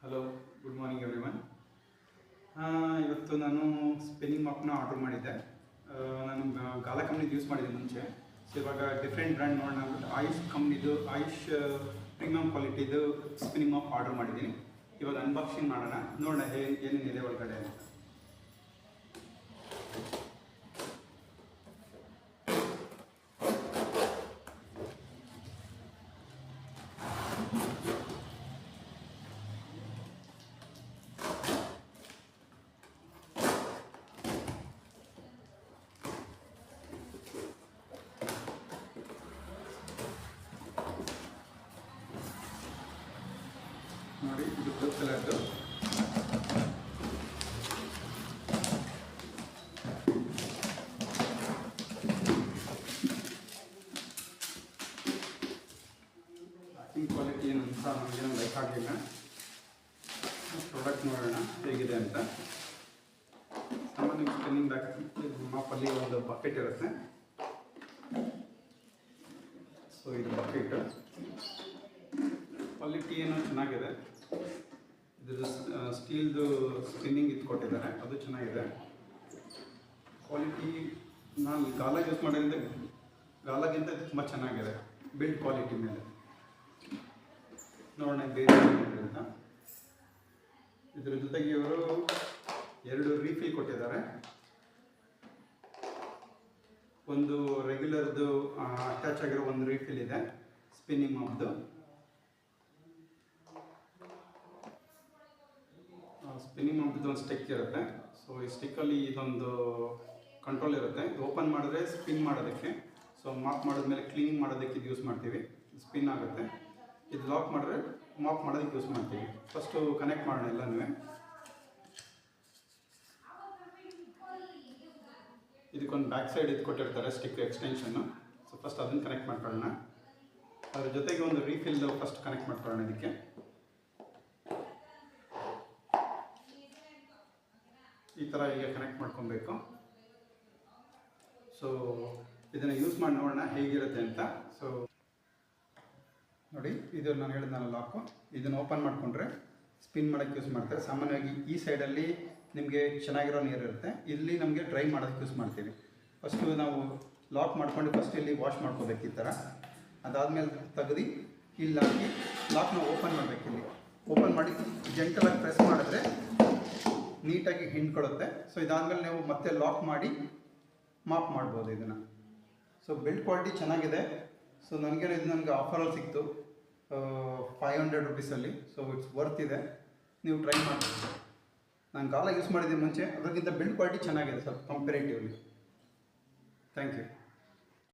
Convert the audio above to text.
Hello, good morning everyone. ಇವತ್ತು ನಾನು spinning ಮಾಪ್ನ order ಮಾಡಿದ್ದೆ. ನಾನು ಗಾಲ ಕಂಪ್ನಿದು ಯೂಸ್ ಮಾಡಿದ್ದೆ ಮುಂಚೆ. ಸೊ ಇವಾಗ ಡಿಫ್ರೆಂಟ್ ಬ್ರ್ಯಾಂಡ್ ನೋಡೋಣ ಅಂದ್ಬಿಟ್ಟು ಆಯುಷ್ ಪ್ರೀಮಿಯಮ್ ಕ್ವಾಲಿಟಿದು ಸ್ಪಿನ್ನಿಂಗ್ ಮಾಪ್ ಆರ್ಡರ್ ಮಾಡಿದ್ದೀನಿ. ಇವಾಗ ಅನ್ಬಾಕ್ಸಿಂಗ್ ಮಾಡೋಣ, ನೋಡೋಣ ಏನೇನಿದೆ ಒಳಗಡೆ ಅಂತ. ನೋಡಿ, ಇದು ಬ್ಲೂ ಕಲರ್ದು. ಪ್ಯಾಕಿಂಗ್ ಕ್ವಾಲಿಟಿ ಏನಂತ ನಮಗೇನು ಲೈಕ್ ಆಗಲಿಲ್ಲ. ಪ್ರಾಡಕ್ಟ್ ನೋಡೋಣ ಹೇಗಿದೆ ಅಂತ. ಸಾಮಾನ್ಯ ಸ್ಪಿನ್ನಿಂಗ್ ಮಾಪಲ್ಲಿ ಒಂದು ಬಕೆಟ್ ಇರುತ್ತೆ. ಸೊ ಇದು ಬಕೆಟ್ ಕ್ವಾಲಿಟಿ ಏನೋ ಚೆನ್ನಾಗಿದೆ. ಇದ್ರದ್ದು ಸ್ಟೀಲ್ದು ಸ್ಪಿನ್ನಿಂಗ್ ಇದು ಕೊಟ್ಟಿದ್ದಾರೆ, ಅದು ಚೆನ್ನಾಗಿದೆ. ಕ್ವಾಲಿಟಿ ನಾನು ಗಾಲ ಯೂಸ್ ಮಾಡೋದ್ರಿಂದ ಗಾಲಾಗಿಂತ ತುಂಬ ಚೆನ್ನಾಗಿದೆ ಬಿಲ್ಡ್ ಕ್ವಾಲಿಟಿ ಮೇಲೆ. ನೋಡೋಣ ಬೇರೆ ಅಂತ. ಇದ್ರ ಜೊತೆಗೆ ಇವರು 2 ರೀಫಿಲ್ ಕೊಟ್ಟಿದ್ದಾರೆ. ಒಂದು ರೆಗ್ಯುಲರ್ದು ಅಟ್ಯಾಚ್ ಆಗಿರೋ ಒಂದು ರೀಫಿಲ್ ಇದೆ ಸ್ಪಿನ್ನಿಂಗ್ ಮಾಪ್ದು. ಸ್ಪಿನ್ನಿಂಗ್ ಮಾಪ್ದು ಒಂದು ಸ್ಟಿಕ್ ಇರುತ್ತೆ. ಸೊ ಈ ಸ್ಟಿಕ್ಕಲ್ಲಿ ಇದೊಂದು ಕಂಟ್ರೋಲ್ ಇರುತ್ತೆ. ಇದು ಓಪನ್ ಮಾಡಿದ್ರೆ ಸ್ಪಿನ್ ಮಾಡೋದಕ್ಕೆ, ಸೊ ಮಾಪ್ ಮಾಡಿದ್ಮೇಲೆ ಕ್ಲೀನಿಂಗ್ ಮಾಡೋದಕ್ಕೆ ಇದು ಯೂಸ್ ಮಾಡ್ತೀವಿ. ಸ್ಪಿನ್ ಆಗುತ್ತೆ. ಇದು ಲಾಕ್ ಮಾಡಿದ್ರೆ ಮಾಪ್ ಮಾಡೋದಕ್ಕೆ ಯೂಸ್ ಮಾಡ್ತೀವಿ. ಫಸ್ಟು ಕನೆಕ್ಟ್ ಮಾಡೋಣ ಎಲ್ಲನೂ. ಇದಕ್ಕೊಂದು ಬ್ಯಾಕ್ ಸೈಡ್ ಇದು ಕೊಟ್ಟಿರ್ತಾರೆ ಸ್ಟಿಕ್ ಎಕ್ಸ್ಟೆನ್ಷನ್ನು. ಸೊ ಫಸ್ಟ್ ಅದನ್ನು ಕನೆಕ್ಟ್ ಮಾಡ್ಕೊಳ್ಳೋಣ. ಅದ್ರ ಜೊತೆಗೆ ಒಂದು ರೀಫಿಲ್ ಫಸ್ಟ್ ಕನೆಕ್ಟ್ ಮಾಡ್ಕೊಳ್ಳೋಣ. ಇದಕ್ಕೆ ಈ ಥರ ಈಗ ಕನೆಕ್ಟ್ ಮಾಡ್ಕೊಬೇಕು. ಸೊ ಇದನ್ನು ಯೂಸ್ ಮಾಡಿ ನೋಡೋಣ ಹೇಗಿರುತ್ತೆ ಅಂತ. ಸೊ ನೋಡಿ, ಇದು ನಾನು ಹೇಳಿದ್ನಲ್ಲ ಲಾಕು, ಇದನ್ನು ಓಪನ್ ಮಾಡಿಕೊಂಡ್ರೆ ಸ್ಪಿನ್ ಮಾಡೋಕ್ಕೆ ಯೂಸ್ ಮಾಡ್ತಾರೆ. ಸಾಮಾನ್ಯವಾಗಿ ಈ ಸೈಡಲ್ಲಿ ನಿಮಗೆ ಚೆನ್ನಾಗಿರೋ ನೀರು ಇರುತ್ತೆ, ಇಲ್ಲಿ ನಮಗೆ ಡ್ರೈ ಮಾಡೋದಕ್ಕೆ ಯೂಸ್ ಮಾಡ್ತೀವಿ. ಫಸ್ಟು ನಾವು ಲಾಕ್ ಮಾಡ್ಕೊಂಡು ಫಸ್ಟ್ ಇಲ್ಲಿ ವಾಶ್ ಮಾಡ್ಕೋಬೇಕು ಈ ಥರ. ಅದಾದಮೇಲೆ ತೆಗೆದು ಇಲ್ಲಿ ಹಾಕಿ ಲಾಕ್ನ ಓಪನ್ ಮಾಡಬೇಕು. ಇಲ್ಲಿ ಓಪನ್ ಮಾಡಿ ಜೆಂಟಲಾಗಿ ಪ್ರೆಸ್ ಮಾಡಿದ್ರೆ ನೀಟಾಗಿ ಹಿಂಡ್ಕೊಳ್ಳುತ್ತೆ. ಸೊ ಇದಾದಮೇಲೆ ನೀವು ಮತ್ತೆ ಲಾಕ್ ಮಾಡಿ ಮಾಪ್ ಮಾಡ್ಬೋದು ಇದನ್ನು. ಸೊ ಬಿಲ್ಡ್ ಕ್ವಾಲಿಟಿ ಚೆನ್ನಾಗಿದೆ. ಸೊ ನನಗೆ ಆಫರಲ್ಲಿ ಸಿಕ್ತು 500 ರುಪೀಸಲ್ಲಿ. ಸೊ ಇಟ್ಸ್ ವರ್ತ್ ಇದೆ, ನೀವು ಟ್ರೈ ಮಾಡ್ಬೋದು. ನಾನು ಗಾಲ ಯೂಸ್ ಮಾಡಿದ್ದೀನಿ ಮುಂಚೆ, ಅದಕ್ಕಿಂತ ಬಿಲ್ಡ್ ಕ್ವಾಲಿಟಿ ಚೆನ್ನಾಗಿದೆ ಸ್ವಲ್ಪ ಕಂಪೇರೇಟಿವ್ಲಿ. Thank you.